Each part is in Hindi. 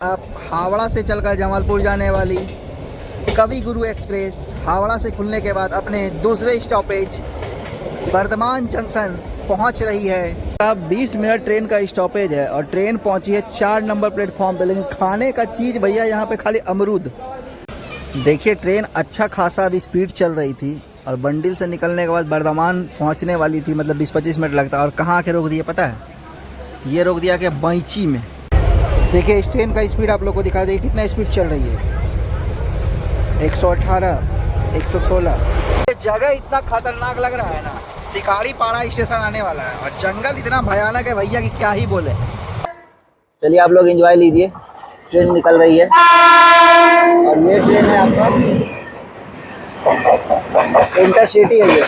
आप हावड़ा से चलकर जमालपुर जाने वाली कवि गुरु एक्सप्रेस हावड़ा से खुलने के बाद अपने दूसरे स्टॉपेज बर्धमान जंक्शन पहुंच रही है। अब 20 मिनट ट्रेन का स्टॉपेज है और ट्रेन पहुंची है 4 नंबर प्लेटफॉर्म पे। लेकिन खाने का चीज़ भैया यहाँ पे खाली अमरूद। देखिए ट्रेन अच्छा खासा अभी स्पीड चल रही थी और बंडिल से निकलने के बाद बर्धमान पहुँचने वाली थी, मतलब 20-25 मिनट लगता। और कहाँ आके रोक दिया पता है? ये रोक दिया कि बैंची में। देखिए इस ट्रेन का स्पीड आप लोग को दिखा देगी कितना स्पीड चल रही है, 118, 116। ये जगह इतना खतरनाक लग रहा है ना, शिकारी पाड़ा स्टेशन आने वाला है और जंगल इतना भयानक है भैया कि क्या ही बोले। चलिए आप लोग एंजॉय लीजिए, ट्रेन निकल रही है और ये ट्रेन है आपका इंटरसिटी है ये।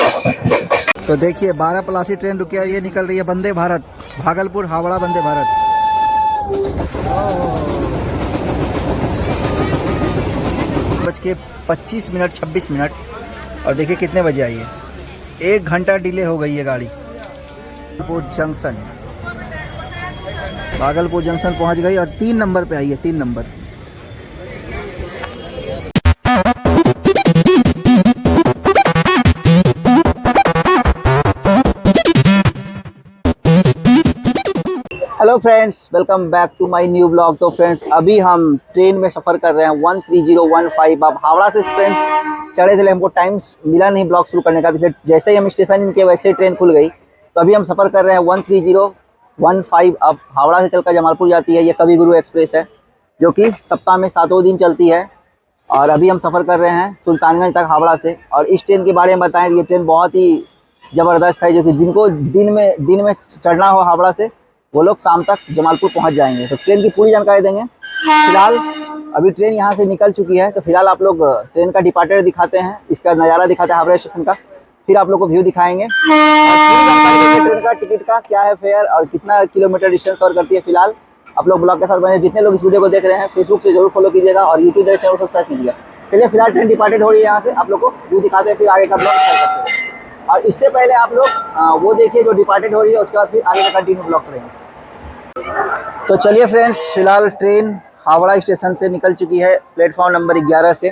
तो देखिए 12 प्लासी ट्रेन रुकी है, ये निकल रही है वंदे भारत, भागलपुर हावड़ा वंदे भारत। 1:25 26 मिनट और देखिए कितने बजे आई है, 1 घंटा डिले हो गई है गाड़ी। भागलपुर जंक्शन पहुंच गई और 3 नंबर पे आई है, 3 नंबर। Hello friends, welcome back to my new blog. तो फ्रेंड्स अभी हम ट्रेन में सफ़र कर रहे हैं 13015। अब हावड़ा से फ्रेंड्स चढ़े थे, हमको टाइम मिला नहीं ब्लॉग शुरू करने का। जैसे ही हम स्टेशन इनके वैसे ही ट्रेन खुल गई। तो अभी हम सफ़र कर रहे हैं 13015। अब हावड़ा से चलकर जमालपुर जाती है। ये कवि गुरु एक्सप्रेस है जो कि सप्ताह में 7 दिन चलती है। और अभी हम सफ़र कर रहे हैं सुल्तानगंज तक हावड़ा से। और इस ट्रेन के बारे में बताएँ, ये ट्रेन बहुत ही ज़बरदस्त है, जो कि दिन में चढ़ना हो हावड़ा से, वो लोग शाम तक जमालपुर पहुंच जाएंगे। तो ट्रेन की पूरी जानकारी देंगे। फिलहाल अभी ट्रेन यहां से निकल चुकी है। तो फिलहाल आप लोग ट्रेन का डिपार्चर दिखाते हैं, इसका नज़ारा दिखाते हैं हावड़ा स्टेशन का, फिर आप लोग को व्यू दिखाएंगे। ट्रेन का टिकट का क्या है फेयर और कितना किलोमीटर डिस्टेंस कवर करती है। फिलहाल आप लोग ब्लॉग के साथ बने। जितने लोग इस वीडियो को देख रहे हैं फेसबुक से जरूर फॉलो कीजिएगा और यूट्यूब देख चैनल को सब्सक्राइब कीजिएगा। चलिए फिलहाल ट्रेन डिपार्टेड हो रही है यहाँ से, आप लोग को व्यू दिखाते हैं, फिर आगे का ब्लॉग स्टार्ट करते हैं। और इससे पहले आप लोग वो देखिए जो डिपार्टेड हो रही है, उसके बाद फिर आगे का कंटिन्यू ब्लॉग करेंगे। तो चलिए फ्रेंड्स, फिलहाल ट्रेन हावड़ा स्टेशन से निकल चुकी है प्लेटफॉर्म नंबर 11 से।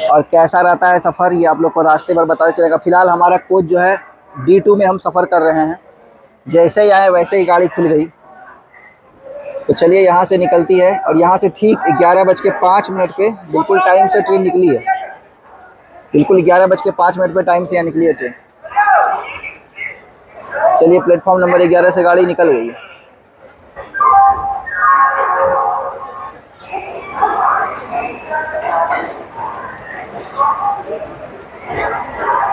और कैसा रहता है सफ़र ये आप लोग को रास्ते पर पता चलेगा। फिलहाल हमारा कोच जो है D2 में हम सफ़र कर रहे हैं। जैसे ही आए वैसे ही गाड़ी खुल गई। तो चलिए यहाँ से निकलती है और यहाँ से ठीक 11:05 पे बिल्कुल टाइम से ट्रेन निकली है। बिल्कुल 11:05 पे टाइम से यहाँ निकली है ट्रेन। चलिए प्लेटफॉर्म नंबर 11 से गाड़ी निकल गई है।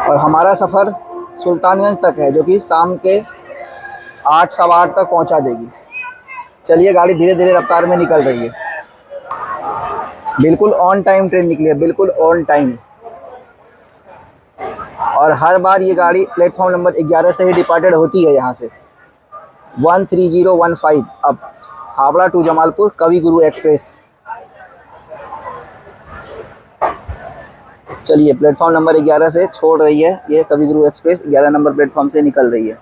और हमारा सफ़र सुल्तानगंज तक है, जो कि शाम के 8 सवा 8 तक पहुंचा देगी। चलिए गाड़ी धीरे धीरे रफ्तार में निकल रही है। बिल्कुल ऑन टाइम ट्रेन निकली है, बिल्कुल ऑन टाइम। और हर बार ये गाड़ी प्लेटफॉर्म नंबर 11 से ही डिपार्टेड होती है यहाँ से। 13015 अब हावड़ा टू जमालपुर कवि गुरु एक्सप्रेस। चलिए प्लेटफॉर्म नंबर 11 से छोड़ रही है ये कवि गुरु एक्सप्रेस, 11 नंबर प्लेटफॉर्म से निकल रही है।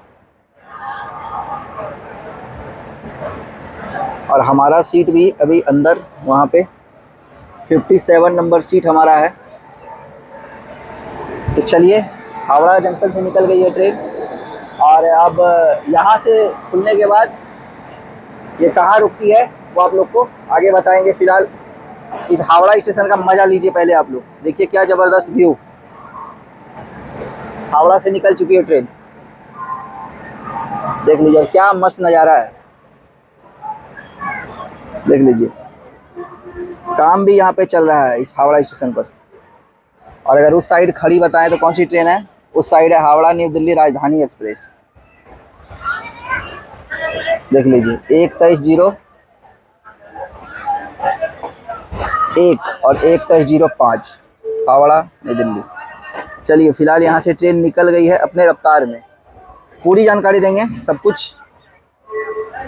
और हमारा सीट भी अभी अंदर वहाँ पे 57 नंबर सीट हमारा है। तो चलिए हावड़ा जंक्शन से निकल गई है ट्रेन। और अब यहाँ से खुलने के बाद ये कहाँ रुकती है वो आप लोग को आगे बताएंगे। फिलहाल इस हावड़ा स्टेशन का मज़ा लीजिए। पहले आप लोग देखिए क्या ज़बरदस्त व्यू। हावड़ा से निकल चुकी है ट्रेन, देख लीजिए क्या मस्त नज़ारा है। देख लीजिए काम भी यहाँ पे चल रहा है इस हावड़ा स्टेशन पर। और अगर उस साइड खड़ी बताएं तो कौन सी ट्रेन है, उस साइड है हावड़ा न्यू दिल्ली राजधानी एक्सप्रेस। देख लीजिए 1:23:01 और 1:23:05 हावड़ा नई दिल्ली। चलिए फिलहाल यहाँ से ट्रेन निकल गई है अपने रफ्तार में। पूरी जानकारी देंगे सब कुछ।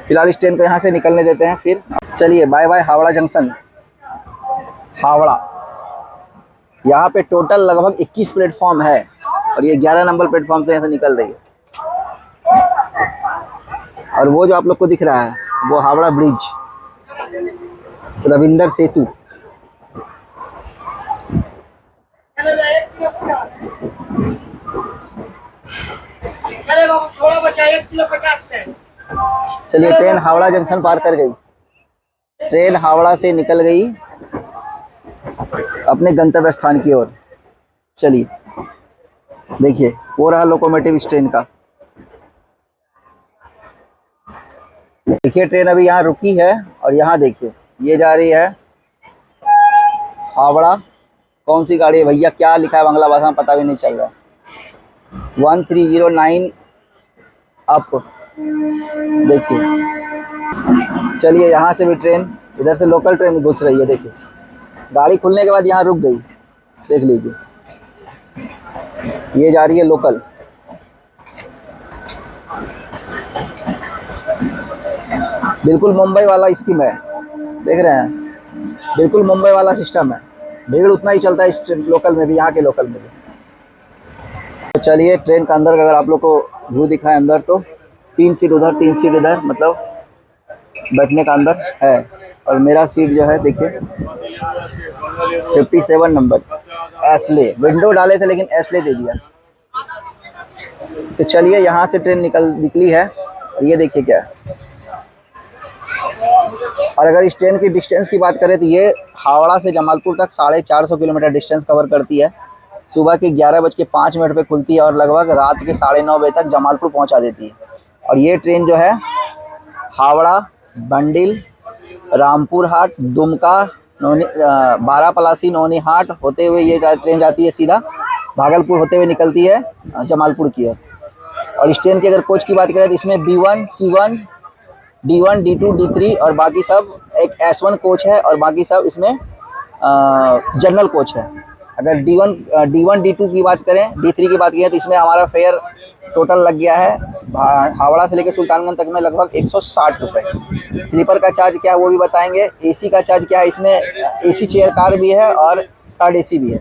फिलहाल इस ट्रेन को यहाँ से निकलने देते हैं फिर। चलिए bye bye Howrah junction. Howrah यहाँ पे टोटल लगभग 21 प्लेटफॉर्म है और ये 11 नंबर प्लेटफॉर्म से यहाँ से निकल रही है। और वो जो आप लोग को दिख रहा है वो हावड़ा ब्रिज, रविंदर सेतु। चलिए ट्रेन हावड़ा जंक्शन पार कर गई। ट्रेन हावड़ा से निकल गई अपने गंतव्य स्थान की ओर। चलिए देखिए वो रहा लोकोमोटिव इस ट्रेन का। देखिए ट्रेन अभी यहाँ रुकी है और यहाँ देखिए ये जा रही है हावड़ा। कौन सी गाड़ी है भैया, क्या लिखा है बांग्ला भाषा में पता भी नहीं चल रहा। 1309 अप देखिए। चलिए यहाँ से भी ट्रेन, इधर से लोकल ट्रेन घुस रही है। देखिए गाड़ी खुलने के बाद यहाँ रुक गई, देख लीजिए ये जा रही है लोकल। बिल्कुल मुंबई वाला स्कीम है, देख रहे हैं, बिल्कुल मुंबई वाला सिस्टम है। भीड़ उतना ही चलता है इस लोकल में भी, यहाँ के लोकल में भी। तो चलिए ट्रेन का अंदर का अगर आप लोग को व्यू दिखाएं अंदर, तो 3 सीट उधर 3 सीट इधर, मतलब बैठने का अंदर है। और मेरा सीट जो है देखिए 57 नंबर एसले। विंडो डाले थे लेकिन एसले दे दिया। तो चलिए यहाँ से ट्रेन निकली है और ये देखिए क्या है। और अगर इस ट्रेन की डिस्टेंस की बात करें तो ये हावड़ा से जमालपुर तक 450 किलोमीटर डिस्टेंस कवर करती है। सुबह के 11:05 पे खुलती है और लगभग रात के 9:30 बजे तक जमालपुर पहुंचा देती है। और ये ट्रेन जो है हावड़ा, बंडिल, रामपुर हाट, दुमका, बारापलासी, नौनीहाट होते हुए ये ट्रेन जाती है सीधा भागलपुर होते हुए निकलती है जमालपुर की ओर। और इस ट्रेन की अगर कोच की बात करें तो इसमें B1, C1, D1, D2, D3 और बाकी सब एक S1 कोच है और बाकी सब इसमें जनरल कोच है। अगर D1, D2 की बात करें, D3 की बात करें तो इसमें हमारा फेयर टोटल लग गया है हावड़ा से लेकर सुल्तानगंज तक में लगभग 160 रुपये। स्लीपर का चार्ज क्या है वो भी बताएंगे। AC का चार्ज क्या है, इसमें AC चेयर कार भी है और थर्ड AC भी है।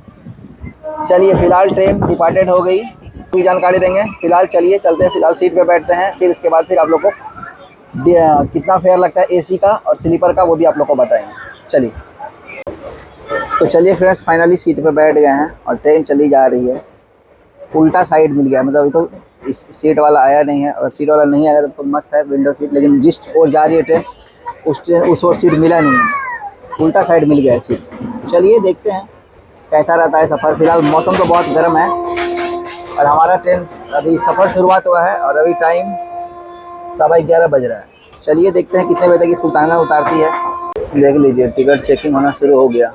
चलिए फिलहाल ट्रेन डिपार्टेड हो गई, पूरी जानकारी देंगे। फिलहाल चलिए चलते हैं, फिलहाल सीट पे बैठते हैं, फिर उसके बाद फिर आप लोग को कितना फेयर लगता है AC का और स्लीपर का वो भी आप लोग को बताएंगे। चलिए तो चलिए फ्रेंड्स फाइनली सीट पे बैठ गए हैं और ट्रेन चली जा रही है। उल्टा साइड मिल गया, मतलब अभी तो इस सीट वाला आया नहीं है। और सीट वाला नहीं आया तो मस्त है विंडो सीट, लेकिन जिस ओर जा रही है ट्रेन उस ओर सीट मिला नहीं है, उल्टा साइड मिल गया है सीट। चलिए देखते हैं कैसा रहता है सफ़र। फिलहाल मौसम तो बहुत गर्म है और हमारा ट्रेन अभी सफ़र शुरुआत हुआ है और अभी टाइम 11:15 बज रहा है। चलिए देखते हैं कितने बजे तक सुल्तानगंज उतारती है। देख लीजिए टिकट चेकिंग होना शुरू हो गया।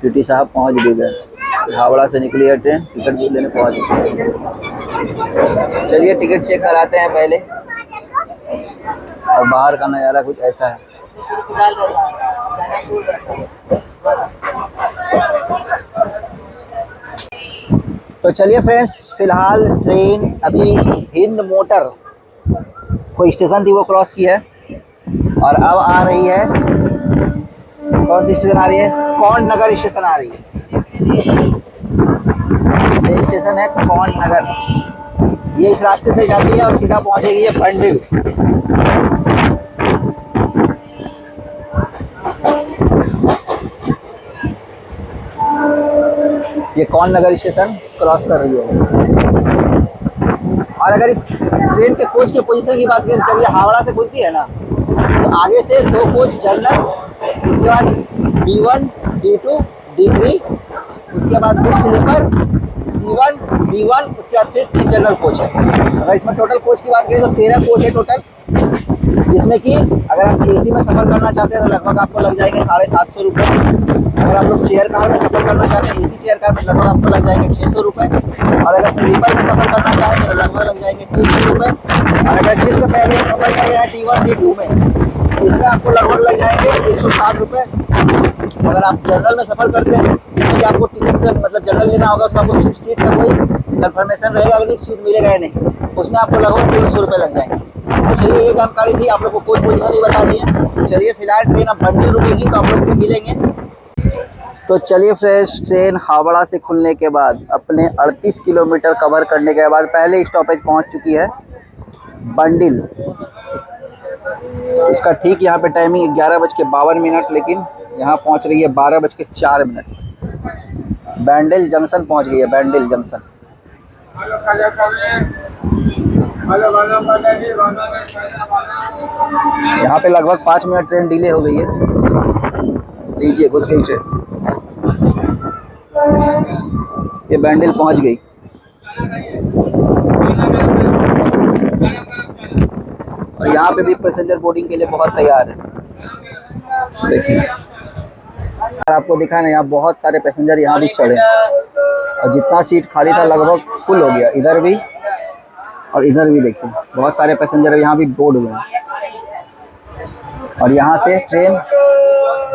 टीटी साहब पहुंच भी गए, हावड़ा से निकली है ट्रेन, टिकट भी लेने पहुंच गए। चलिए टिकट चेक कराते हैं पहले। और बाहर का नज़ारा कुछ ऐसा है। तो चलिए फ्रेंड्स फिलहाल ट्रेन अभी हिंद मोटर कोई स्टेशन थी वो क्रॉस की है और अब आ रही है, कौन सी स्टेशन आ रही है, कौन नगर स्टेशन आ रही है। ये स्टेशन है कौन नगर, ये इस रास्ते से जाती है और सीधा पहुंचेगी ये बंडिल। ये कौन नगर स्टेशन क्रॉस कर रही है। और अगर इस ट्रेन के कोच के पोजीशन की बात करें, जब ये हावड़ा से खुलती है ना तो आगे से 2 कोच जनरल, उसके बाद D1, D2, D3, उसके बाद फिर स्लीपर C1, B1, उसके बाद फिर 3 जनरल कोच है। अगर इसमें टोटल कोच की बात करें तो 13 कोच है टोटल, जिसमें कि अगर आप AC में सफ़र करना चाहते हैं तो लगभग आपको लग जाएंगे 750 रुपये। अगर आप लोग चेयर कार में सफ़र करना चाहते हैं AC चेयर कार में लगभग आपको लग जाएंगे 600 रुपये। और अगर स्लीपर में सफ़र करना चाहेंगे तो लगभग लग जाएंगे 300 रुपये। और अगर जिस समय अभी सफ़र कर रहे हैं D1, D2 में, इसमें आपको लगभग लग जाएंगे 160 रुपये। अगर आप जनरल में सफ़र करते हैं जिसमें कि आपको टिकट मतलब जनरल लेना होगा, उसमें आपको सीट का कोई कंफर्मेशन रहेगा कि नहीं सीट मिलेगा या नहीं, उसमें आपको लगभग 300 रुपये लग जाएंगे। तो चलिए ये जानकारी थी, आप लोग को कोच पोजीशन ही बता दिए। चलिए फिलहाल ट्रेन अब बंडिल रुकेगी तो आप लोग से मिलेंगे। तो चलिए फ्रेंड्स ट्रेन हावड़ा से खुलने के बाद अपने 38 किलोमीटर कवर करने के बाद पहले स्टॉपेज पहुंच चुकी है बंडिल। इसका ठीक यहाँ पे टाइमिंग 11:52, लेकिन यहाँ पहुँच रही है 12:04। बैंडल जंक्शन पहुँच गई है, बैंडल जंक्शन। यहाँ पे लगभग 5 मिनट ट्रेन डिले हो गई है। लीजिए घुस गई ट्रेन, ये बैंडल पहुँच गई। और यहाँ पे भी पैसेंजर बोर्डिंग के लिए बहुत तैयार है। देखिए आपको दिखा ना, यहाँ बहुत सारे पैसेंजर यहाँ भी चढ़े और जितना सीट खाली था लगभग फुल हो गया। इधर भी और इधर भी देखिए बहुत सारे पैसेंजर यहाँ भी बोर्ड हुए हैं और यहाँ से ट्रेन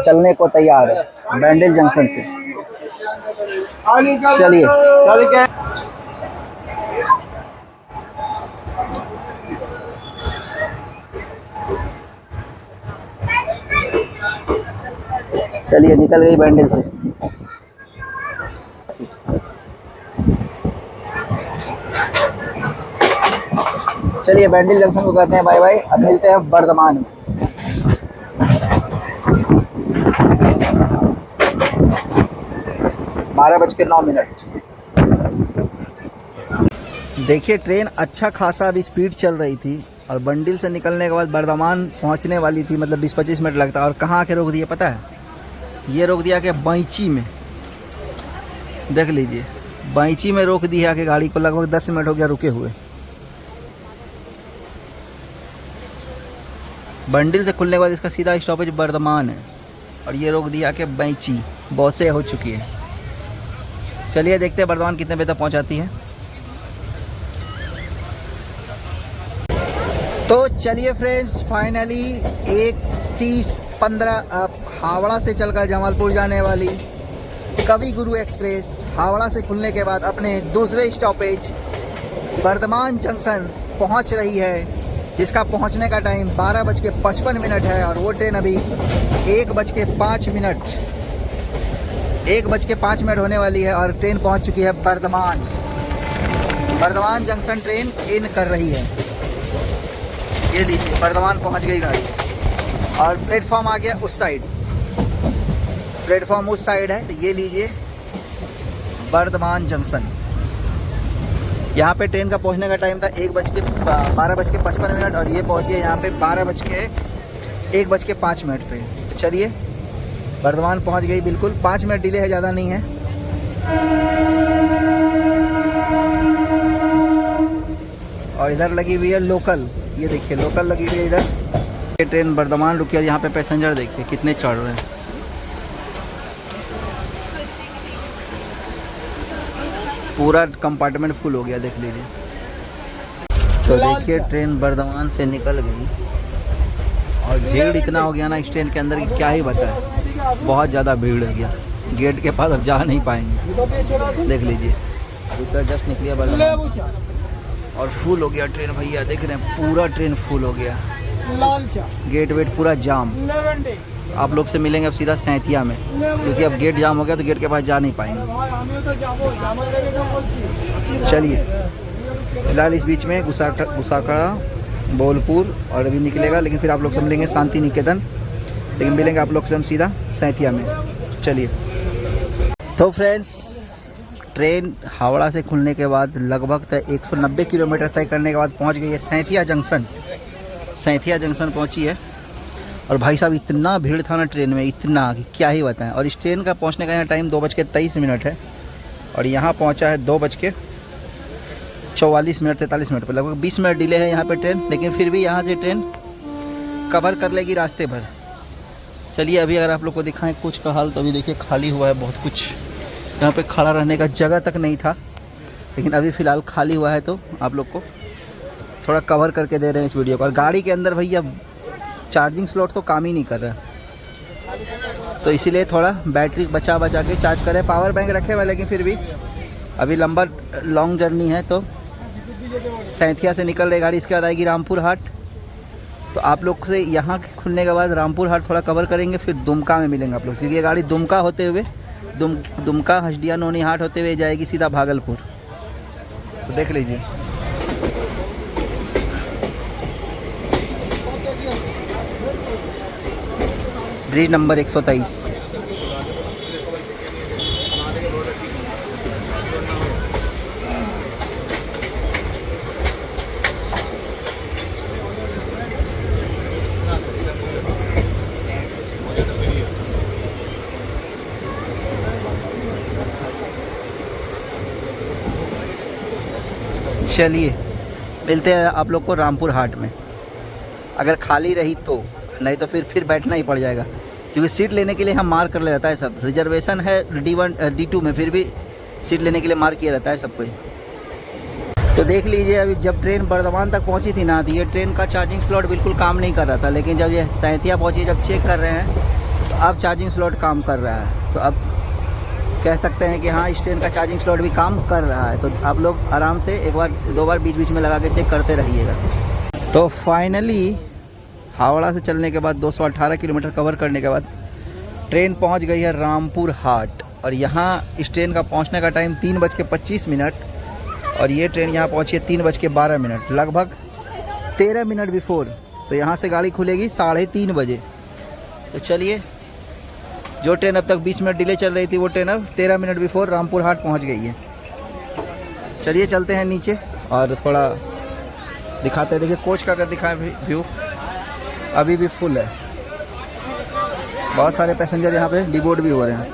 चलने को तैयार है बैंडल जंक्शन से। चलिए चलिए निकल गई बैंडल से। चलिए बैंडल जंक्शन को कहते हैं बाय बाय। अब मिलते हैं बर्धमान में। बारह बज के 9 मिनट। देखिए ट्रेन अच्छा खासा अभी स्पीड चल रही थी और बंडल से निकलने के बाद बर्धमान पहुंचने वाली थी, मतलब 20-25 मिनट लगता। और कहाँ के रोक दिया पता है? ये रोक दिया कि बैंची में, देख लीजिए बैंची में रोक दिया कि गाड़ी को। लगभग 10 मिनट हो गया रुके हुए। बंडल से खुलने के बाद इसका सीधा स्टॉपेज बर्धमान है और ये रोक दिया कि बैंची बसें हो चुकी है। चलिए देखते हैं बर्धमान कितने बजे तक पहुंचाती है। तो चलिए फ्रेंड्स फाइनली 1:30-15 अब हावड़ा से चलकर जमालपुर जाने वाली कवि गुरु एक्सप्रेस हावड़ा से खुलने के बाद अपने दूसरे स्टॉपेज बर्धमान जंक्शन पहुंच रही है, जिसका पहुंचने का टाइम 12:55 है और वो ट्रेन अभी 1:05 होने वाली है और ट्रेन पहुंच चुकी है Bardhaman. Bardhaman junction train in कर रही है। ये लीजिए बर्धमान पहुंच गई गाड़ी और प्लेटफॉर्म आ गया उस साइड। प्लेटफॉर्म उस साइड है, तो ये लीजिए बर्धमान जंक्शन। यहाँ पे ट्रेन का पहुँचने का टाइम था 12:55 और ये पहुँची है यहाँ पे 1:05 पे। तो चलिए बर्धमान पहुँच गई बिल्कुल। 5 मिनट डिले है, ज़्यादा नहीं है। और इधर लगी हुई है लोकल, ये देखिए लोकल लगी हुई है इधर। ये ट्रेन बर्धमान रुकी है। यहाँ पे पैसेंजर देखिए कितने चढ़ रहे हैं। पूरा कंपार्टमेंट फुल हो गया, देख लीजिए। तो देखिए ट्रेन बर्धमान से निकल गई और भीड़ इतना हो गया ना इस ट्रेन के अंदर कि क्या ही बताएं। बहुत ज़्यादा भीड़ हो गया, गेट के पास अब जा नहीं पाएंगे। देख लीजिए अभी जस्ट निकली है बर्धमान और फुल हो गया ट्रेन। भैया देख रहे हैं पूरा ट्रेन फुल हो गया, गेट वेट पूरा जाम। आप लोग से मिलेंगे अब सीधा सैंथिया में, क्योंकि अब गेट जाम हो गया तो गेट के पास जा नहीं पाएंगे। चलिए फिलहाल इस बीच में गुसाखड़ा बोलपुर और अभी निकलेगा, लेकिन फिर आप लोग से मिलेंगे शांति निकेतन, लेकिन मिलेंगे आप लोग से हम सीधा सैंथिया में। चलिए तो फ्रेंड्स ट्रेन हावड़ा से खुलने के बाद लगभग 190 किलोमीटर तय करने के बाद पहुंच गई है सैंथिया जंक्शन। सैंथिया जंक्शन पहुंची है और भाई साहब इतना भीड़ था ना ट्रेन में, इतना कि क्या ही बताएं। और इस ट्रेन का पहुंचने का यहाँ टाइम 2:23 है और यहाँ पहुंचा है 2:44-43 पर। लगभग 20 मिनट डिले है यहाँ पे ट्रेन, लेकिन फिर भी यहाँ से ट्रेन कवर कर लेगी रास्ते भर। चलिए अभी अगर आप लोग को दिखाएं कुछ का हाल, तो अभी देखिए खाली हुआ है बहुत कुछ। यहाँ पे खड़ा रहने का जगह तक नहीं था, लेकिन अभी फ़िलहाल खाली हुआ है, तो आप लोग को थोड़ा कवर करके दे रहे हैं इस वीडियो को। और गाड़ी के अंदर भैया चार्जिंग स्लॉट तो काम ही नहीं कर रहा, तो इसीलिए थोड़ा बैटरी बचा के चार्ज करें। पावर बैंक रखे हुए, लेकिन फिर भी अभी लॉन्ग जर्नी है। तो सैंथिया से निकल रही गाड़ी, इसके बाद आएगी रामपुर हाट। तो आप लोग से यहाँ खुलने के बाद रामपुर हाट थोड़ा कवर करेंगे, फिर दुमका में मिलेंगे आप लोग, क्योंकि ये गाड़ी दुमका होते हुए दुमका हसदिया नोनी हाट होते हुए जाएगी सीधा भागलपुर। तो देख लीजिए ब्रिज नंबर 123। चलिए मिलते हैं आप लोग को रामपुर हाट में, अगर खाली रही तो, नहीं तो फिर बैठना ही पड़ जाएगा, क्योंकि सीट लेने के लिए हम मार्क कर ले रहता है सब। रिजर्वेशन है D1 D2 में, फिर भी सीट लेने के लिए मार्क किया रहता है सब कोई। तो देख लीजिए, अभी जब ट्रेन बर्धमान तक पहुंची थी ना, तो ये ट्रेन का चार्जिंग स्लॉट बिल्कुल काम नहीं कर रहा था, लेकिन जब ये सैंतिया पहुंची, जब चेक कर रहे हैं तो अब चार्जिंग स्लॉट काम कर रहा है। तो अब कह सकते हैं कि हाँ, इस ट्रेन का चार्जिंग स्लॉट भी काम कर रहा है। तो आप लोग आराम से एक बार दो बार बीच बीच में लगा के चेक करते रहिएगा। तो फाइनली हावड़ा से चलने के बाद 218 किलोमीटर कवर करने के बाद ट्रेन पहुंच गई है रामपुर हाट। और यहाँ इस ट्रेन का पहुंचने का टाइम 3:25 और ये ट्रेन यहाँ पहुंची है 3:12, लगभग 13 मिनट बिफोर। तो यहाँ से गाड़ी खुलेगी 3:30 बजे। तो चलिए, जो ट्रेन अब तक 20 मिनट डिले चल रही थी, वो ट्रेन अब 13 मिनट बिफोर रामपुर हाट पहुँच गई है। चलिए चलते हैं नीचे और थोड़ा दिखाते हैं। देखिए कोच का अगर दिखाएं व्यू, अभी भी फुल है, बहुत सारे पैसेंजर यहाँ पे डिबोर्ड भी हो रहे हैं।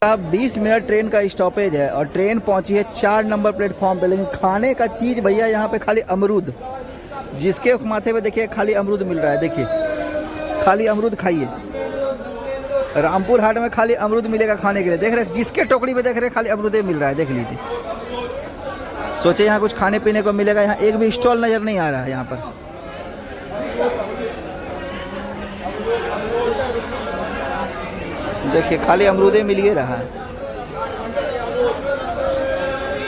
अब 20 मिनट ट्रेन का स्टॉपेज है और ट्रेन पहुँची है 4 नंबर प्लेटफॉर्म पे। लेकिन खाने का चीज़ भैया यहाँ पे खाली अमरूद, जिसके माथे पे देखिए खाली अमरूद मिल रहा है। देखिए खाली अमरूद खाइए, रामपुर हाट में खाली अमरूद मिलेगा खाने के लिए। देख रहे, जिसके टोकरी पे देख रहे खाली अमरूद मिल रहा है, देख लीजिए। सोचे यहाँ कुछ खाने पीने को मिलेगा, यहाँ एक भी स्टॉल नज़र नहीं आ रहा है यहाँ पर। देखिए खाली अमरूदे मिल ही रहा है।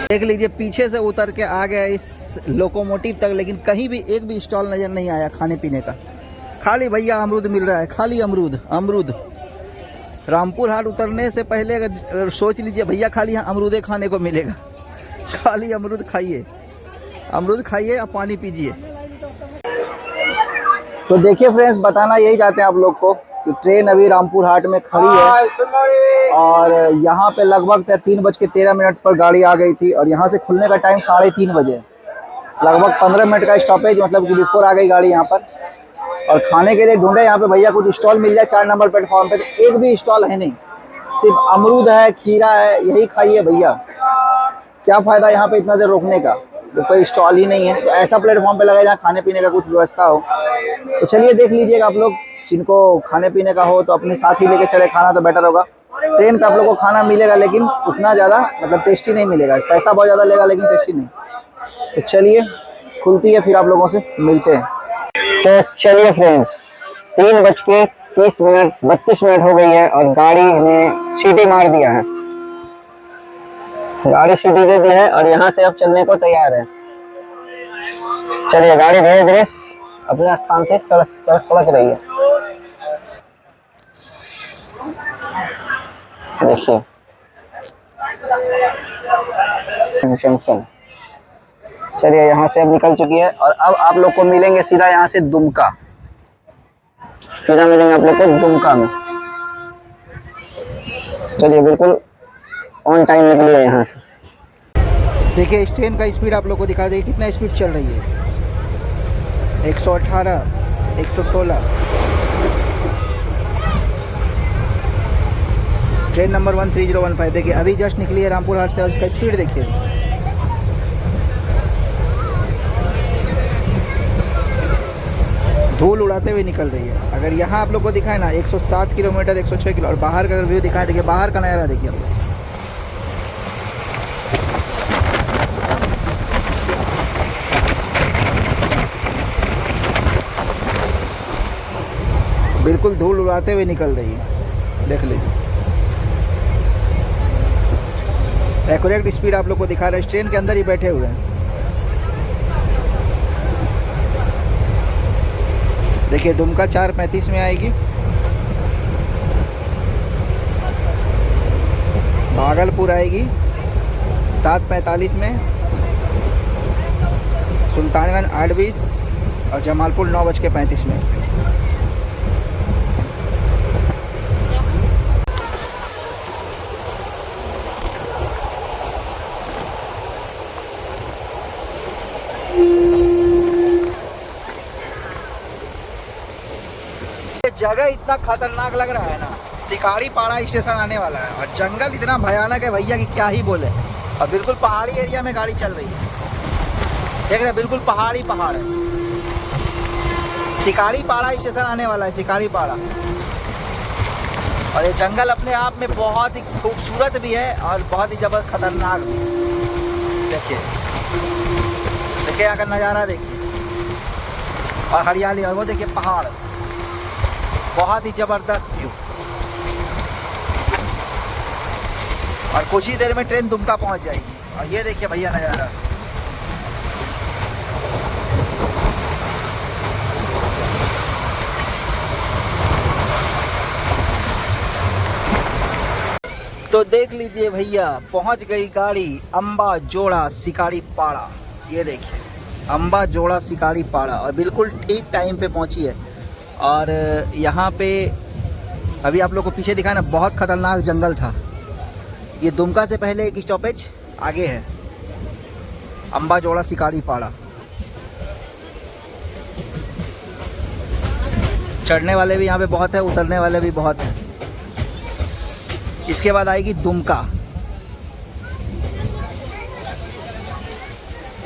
देख लीजिए, पीछे से उतर के आ गया इस लोकोमोटिव तक, लेकिन कहीं भी एक भी स्टॉल नज़र नहीं आया खाने पीने का। खाली भैया अमरूद मिल रहा है, खाली अमरूद अमरूद। रामपुर हाट उतरने से पहले अगर सोच लीजिए भैया, खाली यहाँ अमरूदे खाने को मिलेगा। खाली अमरूद खाइए, अमरूद खाइए और पानी पीजिए। तो देखिए फ्रेंड्स, बताना यही चाहते हैं आप लोग को कि ट्रेन अभी रामपुर हाट में खड़ी है और यहाँ पे लगभग 3:13 पर गाड़ी आ गई थी और यहाँ से खुलने का टाइम 3:30 बजे। लगभग 15 मिनट का स्टॉपेज, मतलब कि बिफोर आ गई गाड़ी यहाँ पर। और खाने के लिए ढूंढे यहाँ पे भैया कुछ स्टॉल मिल जाए 4 नंबर प्लेटफॉर्म पे, तो एक भी स्टॉल है नहीं, सिर्फ अमरूद है, खीरा है, यही खाइए भैया। क्या फ़ायदा यहाँ पे इतना देर रोकने का, तो कोई स्टॉल ही नहीं है। तो ऐसा प्लेटफॉर्म पे लगाए जहाँ खाने पीने का कुछ व्यवस्था हो। तो चलिए देख लीजिएगा, आप लोग जिनको खाने पीने का हो तो अपने साथ ही लेके चले, खाना तो बेटर होगा। ट्रेन पे आप लोग को खाना मिलेगा, लेकिन उतना ज़्यादा मतलब टेस्टी नहीं मिलेगा। पैसा बहुत ज़्यादा लेगा, लेकिन टेस्टी नहीं। तो चलिए खुलती है, फिर आप लोगों से मिलते हैं। तो चलिए फ्रेंड्स, 3:32 हो गई है और गाड़ी ने सीटी मार दिया है। गाड़ी सीटी दे दी है और यहाँ से अब चलने को तैयार है। चलिए गाड़ी धीरे धीरे अपने स्थान से सड़क रही है। देखिए जंक्शन। चलिए यहाँ से अब निकल चुकी है और अब आप लोग को मिलेंगे सीधा यहाँ से दुमका। सीधा मिलेंगे आप लोग को दुमका में। चलिए बिल्कुल ऑन टाइम निकलिए यहाँ से। देखिए इस ट्रेन का स्पीड आप लोग को दिखा देगी, कितना स्पीड चल रही है। 118, 116। Train number 13015। देखिए अभी जस्ट निकली है रामपुर हाट से और इसका स्पीड देखिए। धूल उड़ाते हुए निकल रही है। अगर यहाँ आप लोग को दिखाए ना 107 किलोमीटर, 106 किलो। और बाहर का अगर व्यू दिखाए, देखिए बाहर का नज़ारा देखिए आप लोग। बिल्कुल धूल उड़ाते हुए निकल रही है, देख लीजिए। एक्यूरेट स्पीड आप लोग को दिखा रहा है, ट्रेन के अंदर ही बैठे हुए हैं। देखिए दुमका 4:35 में आएगी, भागलपुर आएगी 7:45 में, सुल्तानगंज 8:20 और जमालपुर 9:35 में। जगह इतना खतरनाक लग रहा है ना, शिकारी पाड़ा स्टेशन आने वाला है और जंगल इतना भयानक है भैया कि क्या ही बोले। और बिल्कुल पहाड़ी एरिया में गाड़ी चल रही है, देख रहे हैं, बिल्कुल पहाड़ ही पहाड़ है। शिकारी पाड़ा स्टेशन आने वाला है, शिकारी पाड़ा। और ये जंगल अपने आप में बहुत ही खूबसूरत भी है और बहुत ही जबरदस्त खतरनाक भी है। देखिए देखिए यहाँ का नज़ारा देखिए, और हरियाली, और वो देखिए पहाड़, बहुत ही ज़बरदस्त व्यू। और कुछ ही देर में ट्रेन दुमका पहुंच जाएगी। और ये देखिए भैया नज़ारा, तो देख लीजिए भैया, पहुंच गई गाड़ी अम्बा जोड़ा शिकारी पाड़ा। ये देखिए अम्बा जोड़ा शिकारी पाड़ा, और बिल्कुल ठीक टाइम पे पहुंची है। और यहाँ पे अभी आप लोग को पीछे दिखा ना, बहुत खतरनाक जंगल था। ये दुमका से पहले एक स्टॉपेज आगे है, अम्बा जोड़ा शिकारी पाड़ा। चढ़ने वाले भी यहाँ पे बहुत है, उतरने वाले भी बहुत है। इसके बाद आएगी दुमका।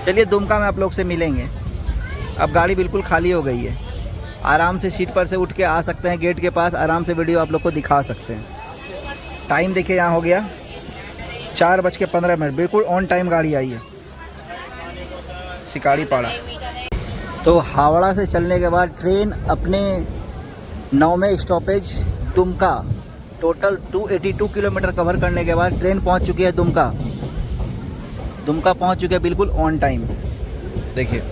चलिए दुमका में आप लोग से मिलेंगे। अब गाड़ी बिल्कुल खाली हो गई है, आराम से सीट पर से उठ के आ सकते हैं गेट के पास, आराम से वीडियो आप लोग को दिखा सकते हैं। टाइम देखिए यहाँ हो गया 4:15, बिल्कुल ऑन टाइम गाड़ी आई है शिकारी पाड़ा। तो हावड़ा से चलने के बाद ट्रेन अपने 9वें stoppage Dumka, total 282 kilometre cover करने के बाद ट्रेन पहुंच चुकी है दुमका। दुमका पहुंच चुकी है बिल्कुल ऑन टाइम। देखिए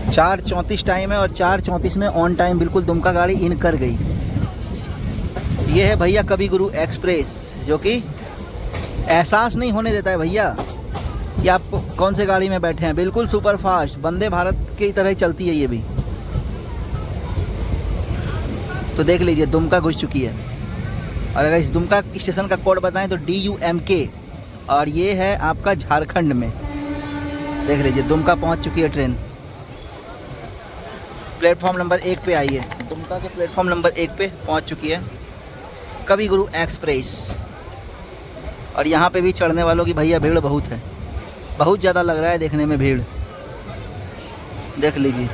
4:34 टाइम है, और 4:34 में ऑन टाइम बिल्कुल दुमका गाड़ी इन कर गई। ये है भैया कवि गुरु एक्सप्रेस, जो कि एहसास नहीं होने देता है भैया कि आप कौन से गाड़ी में बैठे हैं। बिल्कुल सुपर फास्ट वंदे भारत की तरह ही चलती है ये भी। तो देख लीजिए दुमका घुस चुकी है। और अगर इस दुमका स्टेशन का कोड बताएं तो DUMK, और ये है आपका झारखंड में। देख लीजिए दुमका पहुंच चुकी है ट्रेन। प्लेटफॉर्म नंबर 1 पे आई है, दुमका के प्लेटफॉर्म नंबर 1 पे पहुंच चुकी है कवि गुरु एक्सप्रेस। और यहाँ पे भी चढ़ने वालों की भैया भीड़ बहुत है, बहुत ज़्यादा लग रहा है देखने में भीड़। देख लीजिए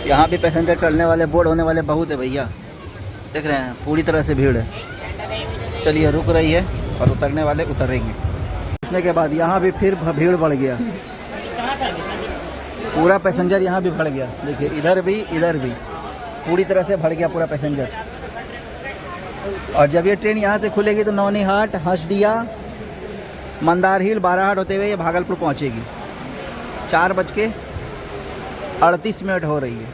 यहाँ भी पैसेंजर चढ़ने वाले, बोर्ड होने वाले बहुत है भैया। देख रहे हैं पूरी तरह से भीड़ है। चलिए रुक रही है और उतरने वाले उतरेंगे। उसने के बाद यहाँ भी फिर भीड़ बढ़ गया, पूरा पैसेंजर यहाँ भी भर गया। देखिए इधर भी पूरी तरह से भर गया पूरा पैसेंजर। और जब ये ट्रेन यहाँ से खुलेगी तो नौनीहाट, हंसडिया, मंदार हिल, बाराहाट होते हुए ये भागलपुर पहुँचेगी। 4:38 हो रही है।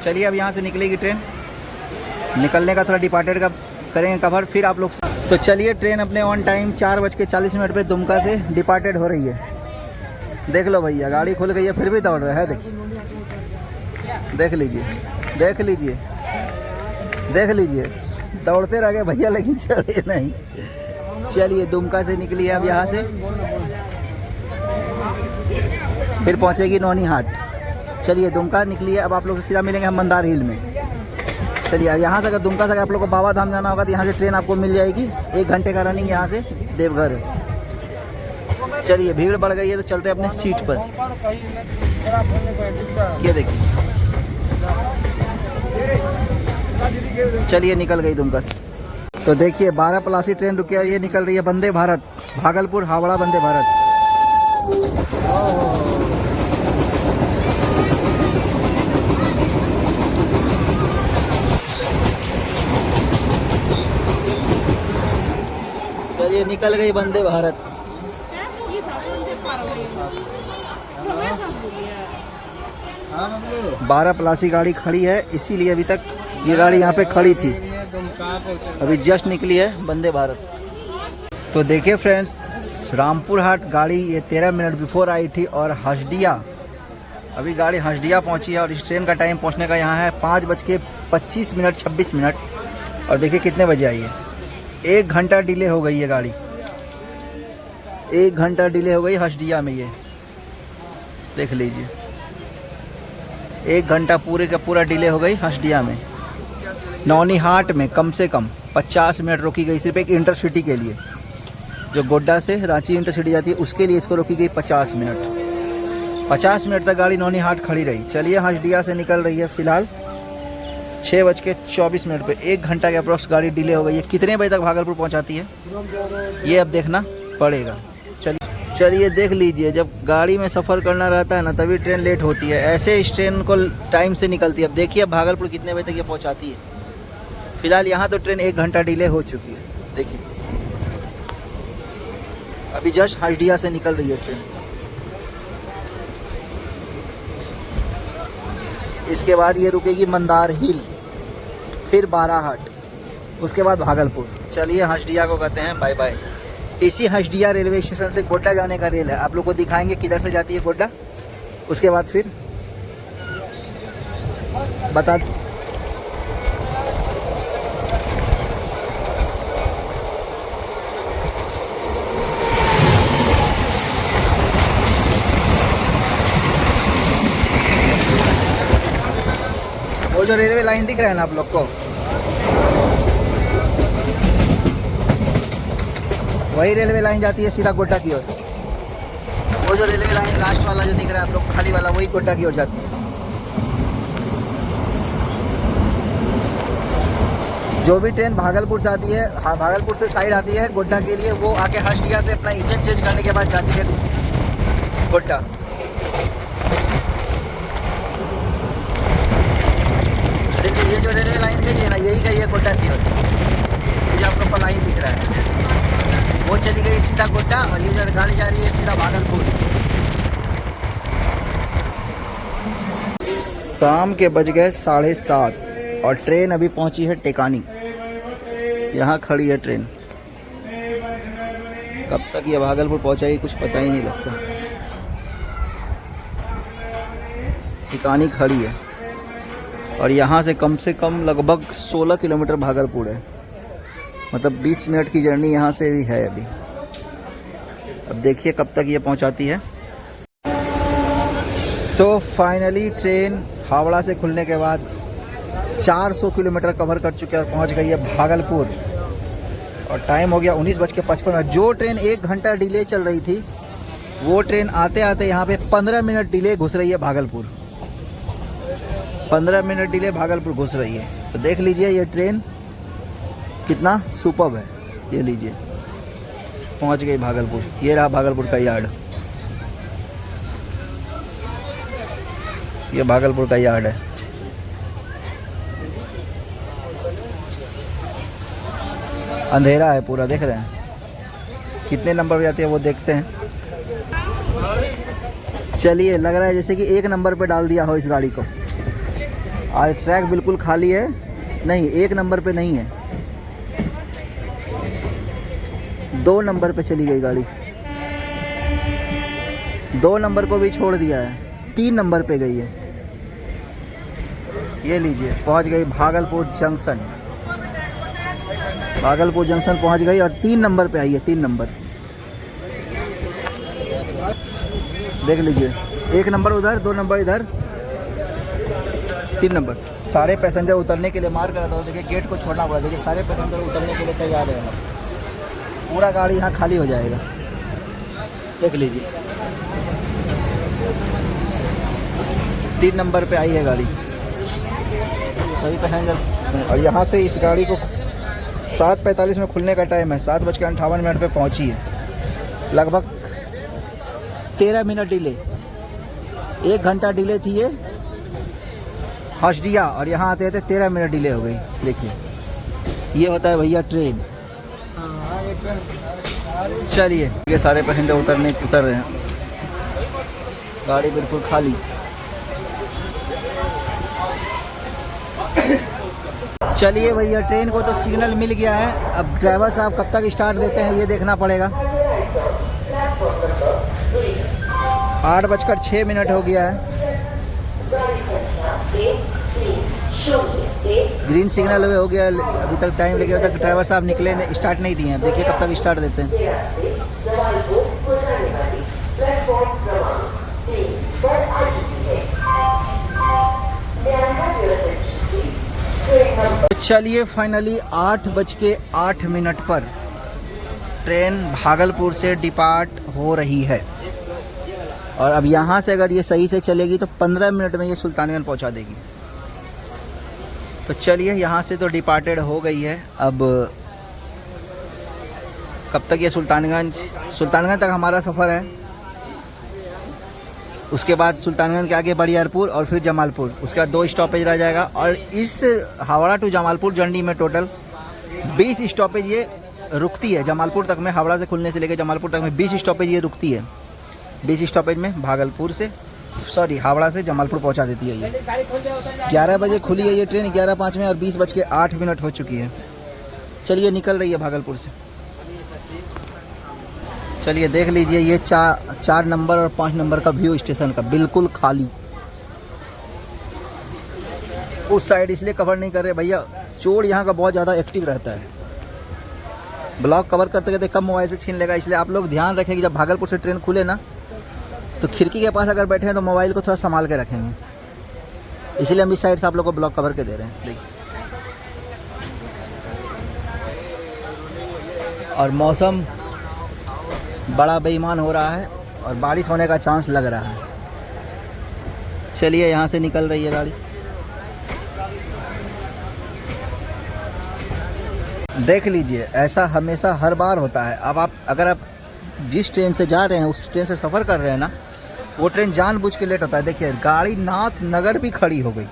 चलिए अब यहाँ से निकलेगी ट्रेन, निकलने का थोड़ा डिपार्टेड का करेंगे कवर, फिर आप लोग। तो चलिए ट्रेन अपने ऑन टाइम 4:40 पे दुमका से डिपार्टेड हो रही है। देख लो भैया गाड़ी खुल गई है, फिर भी दौड़ रहा है। देखिए देख लीजिए दौड़ते रह गए भैया, लेकिन चले नहीं। चलिए दुमका से निकली है अब यहाँ से, फिर पहुँचेगी नौनीहाट। चलिए दुमका निकली है, अब आप लोग सीधा मिलेंगे हम मंदार हिल में। चलिए यहाँ से अगर दुमका से अगर आप लोग को बाबा धाम जाना होगा तो यहाँ से ट्रेन आपको मिल जाएगी। 1 घंटे का रनिंग यहाँ से देवघर है। चलिए भीड़ बढ़ गई है तो चलते हैं अपने सीट पर। ये देखिए चलिए निकल गई दुमका से। तो देखिए 12 प्लासी ट्रेन रुकी है, ये निकल रही है वंदे भारत, भागलपुर हावड़ा वंदे भारत। चलिए निकल गई वंदे भारत। बारह प्लासी गाड़ी खड़ी है, इसीलिए अभी तक ये गाड़ी यहाँ पे खड़ी थी। अभी जस्ट निकली है वंदे भारत। तो देखिए फ्रेंड्स, रामपुर हाट गाड़ी ये 13 मिनट बिफोर आई थी, और हंसडिया अभी गाड़ी हंसडिया पहुँची है। और इस ट्रेन का टाइम पहुँचने का यहाँ है 5:25 मिनट 26 मिनट। और देखिए कितने बजे आई है, 1 घंटा डिले हो गई है गाड़ी, 1 घंटा डिले हो गई हसदिया में। ये देख लीजिए, 1 घंटा पूरे का पूरा डिले हो गई हसदिया में। नौनीहाट में कम से कम 50 मिनट रोकी गई, सिर्फ एक इंटरसिटी के लिए। जो गोड्डा से रांची इंटरसिटी जाती है उसके लिए इसको रोकी गई 50 मिनट। 50 मिनट तक गाड़ी नौनीहाट खड़ी रही। चलिए हसदिया से निकल रही है फिलहाल 6:24 पे। 1 घंटा के अप्रॉक्स गाड़ी डिले हो गई है। कितने बजे तक भागलपुर पहुंचाती है ये अब देखना पड़ेगा। चलिए देख लीजिए, जब गाड़ी में सफ़र करना रहता है ना तभी ट्रेन लेट होती है। ऐसे इस ट्रेन को टाइम से निकलती है। अब देखिए भागलपुर कितने बजे तक ये पहुंचाती है। फिलहाल यहाँ तो ट्रेन 1 घंटा डिले हो चुकी है। देखिए अभी जस्ट हसदिया से निकल रही है ट्रेन। इसके बाद ये रुकेगी मंदार हिल, फिर बाराहाट, उसके बाद भागलपुर। चलिए हसदिया को कहते हैं बाय बाय। इसी हसदिया रेलवे स्टेशन से गोड्डा जाने का रेल है। आप लोग को दिखाएंगे किधर से जाती है गोड्डा, उसके बाद फिर बता। वो जो रेलवे लाइन दिख रहा है ना आप लोग को, वही रेलवे लाइन जाती है सीधा गोड्डा की ओर। वो जो रेलवे लाइन लास्ट वाला जो दिख रहा है आप लोग खाली वाला, वही गोड्डा की ओर जाती है। जो भी ट्रेन भागलपुर से आती है, हाँ भागलपुर से साइड आती है गोड्डा के लिए, वो आके हसदिया से अपना इंजन चेंज करने के बाद जाती है गोड्डा। देखिए ये जो रेलवे लाइन गई है ना, यही गई है गोड्डा की ओर। ये आप लोग को लाइन दिख रहा है, वो चली गई सीधा गोड्डा, और ये जो गाड़ी जा रही है सीधा भागलपुर। शाम के बज गए 7:30 और ट्रेन अभी पहुंची है टेकानी। यहाँ खड़ी है ट्रेन। कब तक ये भागलपुर पहुंचाएगी कुछ पता ही नहीं लगता। टेकानी खड़ी है और यहाँ से कम लगभग 16 किलोमीटर भागलपुर है। मतलब 20 मिनट की जर्नी यहाँ से भी है अभी। अब देखिए कब तक ये पहुँचाती है। तो फाइनली ट्रेन हावड़ा से खुलने के बाद 400 किलोमीटर कवर कर चुके हैं और पहुँच गई है भागलपुर। और टाइम हो गया 19:55। जो ट्रेन 1 घंटा डिले चल रही थी, वो ट्रेन आते आते यहाँ पे 15 मिनट डिले घुस रही है भागलपुर। 15 मिनट डिले भागलपुर घुस रही है। तो देख लीजिए ये ट्रेन कितना सुपर्ब है। ये लीजिए पहुंच गई भागलपुर। ये रहा भागलपुर का यार्ड। ये भागलपुर का यार्ड है। अंधेरा है पूरा, देख रहे हैं। कितने नंबर पे जाती है वो देखते हैं। चलिए लग रहा है जैसे कि 1 नंबर पे डाल दिया हो इस गाड़ी को। आज ट्रैक बिल्कुल खाली है। नहीं, 1 नंबर पे नहीं है, 2 नंबर पे चली गई गाड़ी। 2 नंबर को भी छोड़ दिया है, 3 नंबर पे गई है। ये लीजिए पहुंच गई भागलपुर जंक्शन। भागलपुर जंक्शन पहुंच गई और 3 नंबर पे आई है। 3 नंबर देख लीजिए, 1 नंबर उधर, 2 नंबर इधर, 3 नंबर। सारे पैसेंजर उतरने के लिए मार कर रहा था। देखिए गेट को छोड़ना पड़ा। देखिए सारे पैसेंजर उतरने के लिए तैयार है। पूरा गाड़ी यहाँ खाली हो जाएगा, देख लीजिए। 3 नंबर पे आई है गाड़ी, सभी पैसेंजर। और यहाँ से इस गाड़ी को 7:45 में खुलने का टाइम है, 7:58 पे पहुँची है। लगभग 13 मिनट डिले, 1 घंटा डिले थी ये हसदिया, और यहाँ आते आते 13 मिनट डिले हो गई। देखिए ये होता है भैया ट्रेन। चलिए ये सारे पैसेंजर उतर रहे हैं। गाड़ी बिल्कुल खाली। चलिए भैया ट्रेन को तो सिग्नल मिल गया है। अब ड्राइवर साहब कब तक स्टार्ट देते हैं ये देखना पड़ेगा। 8:06 हो गया है। ग्रीन सिग्नल हो गया अभी तक टाइम, लेकिन अभी तक ड्राइवर साहब निकले स्टार्ट नहीं दिए हैं। देखिए कब तक स्टार्ट देते हैं। चलिए फाइनली 8:08 पर ट्रेन भागलपुर से डिपार्ट हो रही है और अब यहाँ से अगर ये सही से चलेगी तो 15 मिनट में ये सुल्तानगंज पहुँचा देगी। तो चलिए यहाँ से तो डिपार्टेड हो गई है। अब कब तक ये सुल्तानगंज तक हमारा सफ़र है। उसके बाद सुल्तानगंज के आगे बड़ियारपुर और फिर जमालपुर, उसके बाद 2 स्टॉपेज रह जाएगा। और इस हावड़ा टू जमालपुर जर्नी में टोटल 20 स्टॉपेज ये रुकती है। जमालपुर तक में, हावड़ा से खुलने से लेकर जमालपुर तक में 20 स्टॉपेज ये रुकती है। 20 स्टॉपेज में हावड़ा से जमालपुर पहुंचा देती है ये। 11 बजे खुली है ये ट्रेन, 11:05 में, और 20:08 हो चुकी है। चलिए निकल रही है भागलपुर से। चलिए देख लीजिए ये 4 नंबर और 5 नंबर का व्यू स्टेशन का, बिल्कुल खाली। उस साइड इसलिए कवर नहीं कर रहे भैया, चोर यहाँ का बहुत ज़्यादा एक्टिव रहता है। ब्लॉग कवर करते करते कब मोबाइल से छीन लेगा, इसलिए आप लोग ध्यान रखें कि जब भागलपुर से ट्रेन खुले ना तो खिड़की के पास अगर बैठे हैं तो मोबाइल को थोड़ा संभाल के रखेंगे। इसीलिए हम इस साइड से आप लोग को ब्लॉग कवर के दे रहे हैं। देखिए और मौसम बड़ा बेईमान हो रहा है और बारिश होने का चांस लग रहा है। चलिए यहाँ से निकल रही है गाड़ी। देख लीजिए ऐसा हमेशा हर बार होता है। अब अगर आप जिस ट्रेन से जा रहे हैं, उस ट्रेन से सफ़र कर रहे हैं ना, वो ट्रेन जानबूझ के लेट होता है। देखिए गाड़ी नाथ नगर भी खड़ी हो गई,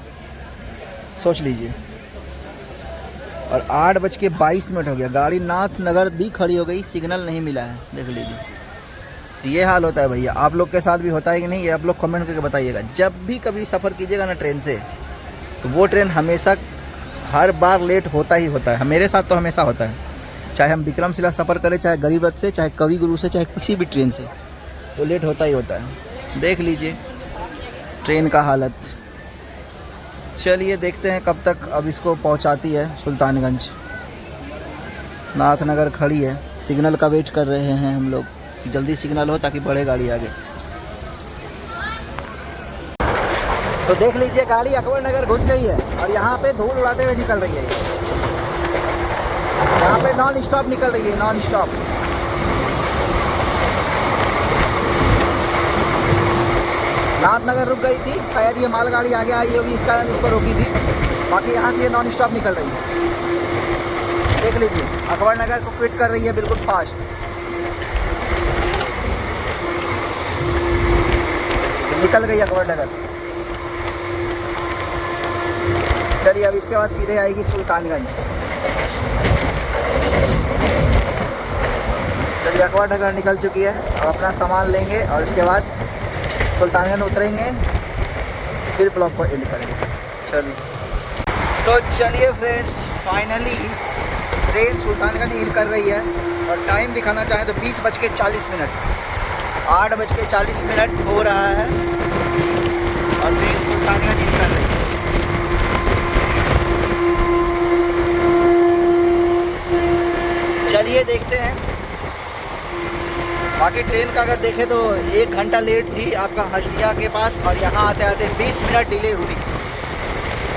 सोच लीजिए। और 8:22 हो गया, गाड़ी नाथ नगर भी खड़ी हो गई, सिग्नल नहीं मिला है। देख लीजिए तो ये हाल होता है भैया। आप लोग के साथ भी होता है कि नहीं, ये आप लोग कमेंट करके बताइएगा। जब भी कभी सफ़र कीजिएगा ना ट्रेन से, तो वो ट्रेन हमेशा हर बार लेट होता ही होता है। मेरे साथ तो हमेशा होता है, चाहे हम विक्रमशिला सफ़र करें, चाहे गरीब रथ से, चाहे कवि गुरु से, चाहे किसी भी ट्रेन से, तो लेट होता ही होता है। देख लीजिए ट्रेन का हालत। चलिए देखते हैं कब तक अब इसको पहुंचाती है सुल्तानगंज। नाथनगर खड़ी है, सिग्नल का वेट कर रहे हैं हम लोग कि जल्दी सिग्नल हो ताकि बढ़े गाड़ी आगे। तो देख लीजिए गाड़ी अकबर नगर घुस गई है और यहाँ पे धूल उड़ाते हुए निकल रही है। यहाँ पे नॉन स्टॉप निकल रही है, नॉन स्टॉप। नाथनगर रुक गई थी, शायद ये मालगाड़ी आगे आई होगी, इस कारण इसको रोकी थी। बाकी यहाँ से ये नॉन स्टॉप निकल रही है। देख लीजिए अकबर नगर को क्विट कर रही है बिल्कुल फास्ट। निकल गई अकबर नगर। चलिए अब इसके बाद सीधे आएगी सुल्तानगंज। चलिए अकबर नगर निकल चुकी है। अब अपना सामान लेंगे और इसके बाद सुल्तानगंज उतरेंगे, फिर ब्लॉग को एंड करेंगे। चलिए तो चलिए फ्रेंड्स, फाइनली ट्रेन सुल्तानगंज हिल कर रही है और टाइम दिखाना चाहें तो 20:40 8:40 हो रहा है और ट्रेन सुल्तानगंज हिल कर रही है। चलिए देखते हैं। बाकी ट्रेन का अगर देखें तो 1 घंटा लेट थी आपका हटिया के पास और यहाँ आते आते 20 मिनट डिले हुई।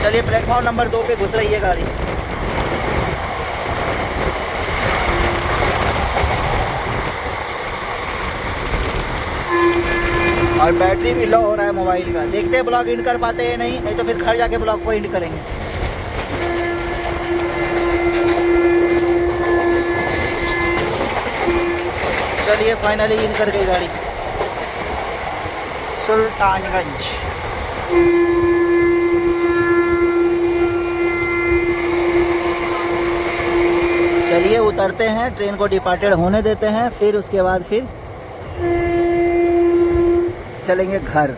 चलिए प्लेटफॉर्म नंबर 2 पे घुस रही है गाड़ी। और बैटरी भी लो हो रहा है मोबाइल का। देखते हैं ब्लॉग एंड कर पाते हैं नहीं तो फिर घर जाके ब्लॉग को एंड करेंगे। चलिए फाइनली इन कर गई गाड़ी सुल्तानगंज। चलिए उतरते हैं, ट्रेन को डिपार्टेड होने देते हैं, फिर उसके बाद फिर चलेंगे घर।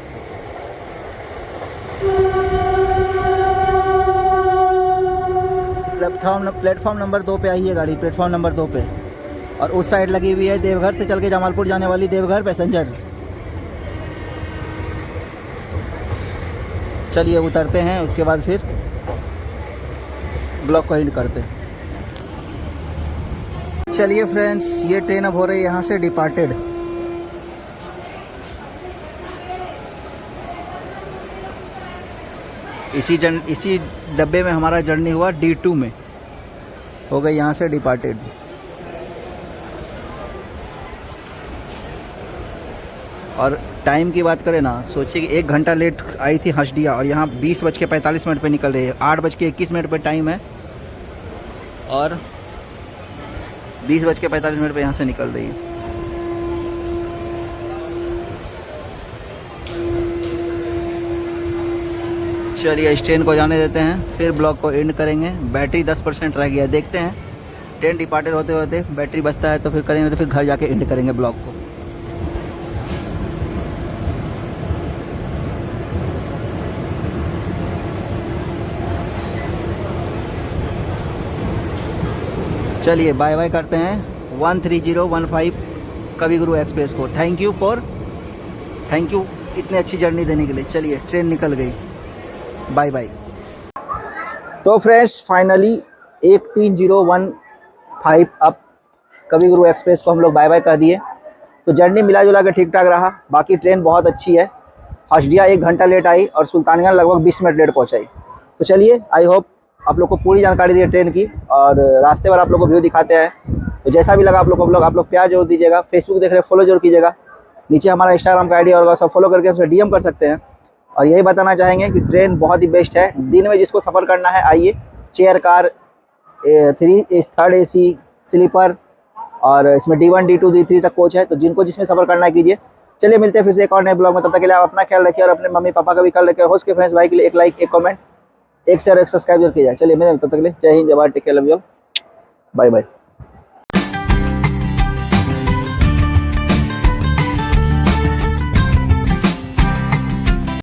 प्लेटफॉर्म नंबर 2 पे आई है गाड़ी, प्लेटफॉर्म नंबर 2 पे। और उस साइड लगी हुई है देवघर से चल के जमालपुर जाने वाली देवघर पैसेंजर। चलिए उतरते हैं, उसके बाद फिर ब्लॉग को एंड करते हैं। चलिए फ्रेंड्स, ये ट्रेन अब हो रही है यहाँ से डिपार्टेड। इसी डब्बे में हमारा जर्नी हुआ D2 में, हो गई यहाँ से डिपार्टेड। और टाइम की बात करें ना, सोचिए कि 1 घंटा लेट आई थी हसदिया और यहाँ 20:45 पे निकल रही है। 8:21 पे टाइम है और 20:45 पे यहाँ से निकल रही है। चलिए इस ट्रेन को जाने देते हैं, फिर ब्लॉग को एंड करेंगे। बैटरी 10% रह गया है, देखते हैं ट्रेन डिपार्टेड होते होते बैटरी बचता है तो फिर करेंगे, तो फिर घर जाके एंड करेंगे ब्लॉग को। चलिए बाय बाय करते हैं 13015 कवि गुरु एक्सप्रेस को। थैंक यू इतनी अच्छी जर्नी देने के लिए। चलिए ट्रेन निकल गई, बाय बाय। तो फ्रेंड्स फाइनली 13015 अब कवि गुरु एक्सप्रेस को हम लोग बाय बाय कर दिए। तो जर्नी मिला जुला के ठीक ठाक रहा। बाकी ट्रेन बहुत अच्छी है। हसदिया 1 घंटा लेट आई और सुल्तानगंज लगभग 20 मिनट लेट पहुंचाई। तो चलिए आई होप आप लोग को पूरी जानकारी दी है ट्रेन की, और रास्ते भर आप लोग को व्यू दिखाते हैं। तो जैसा भी लगा आप लोग को ब्लॉग, आप लोग प्यार जरूर दीजिएगा। फेसबुक देख रहे फॉलो जरूर कीजिएगा। नीचे हमारा इंस्टाग्राम का आईडी और सब फॉलो करके हमसे DM कर सकते हैं। और यही बताना चाहेंगे कि ट्रेन बहुत ही बेस्ट है। दिन में जिसको सफ़र करना है आइए, chair car 3rd AC sleeper, और इसमें D1 D2 D3 तक कोच है। तो जिनको जिसमें सफ़र करना है कीजिए। चलिए मिलते हैं फिर से एक और नए ब्लॉग में। तब तक के लिए आप अपना ख्याल रखिए और अपने मम्मी पापा का भी ख्याल रखिए। और होस्ट के फ्रेंड्स भाई के लिए एक लाइक, एक कमेंट, एक शेयर, एक सब्सक्राइब जरूर कीजिए। चलिए मिलते हैं, तब तक के लिए जय हिंद, जय Bharat, take care, love you, bye bye.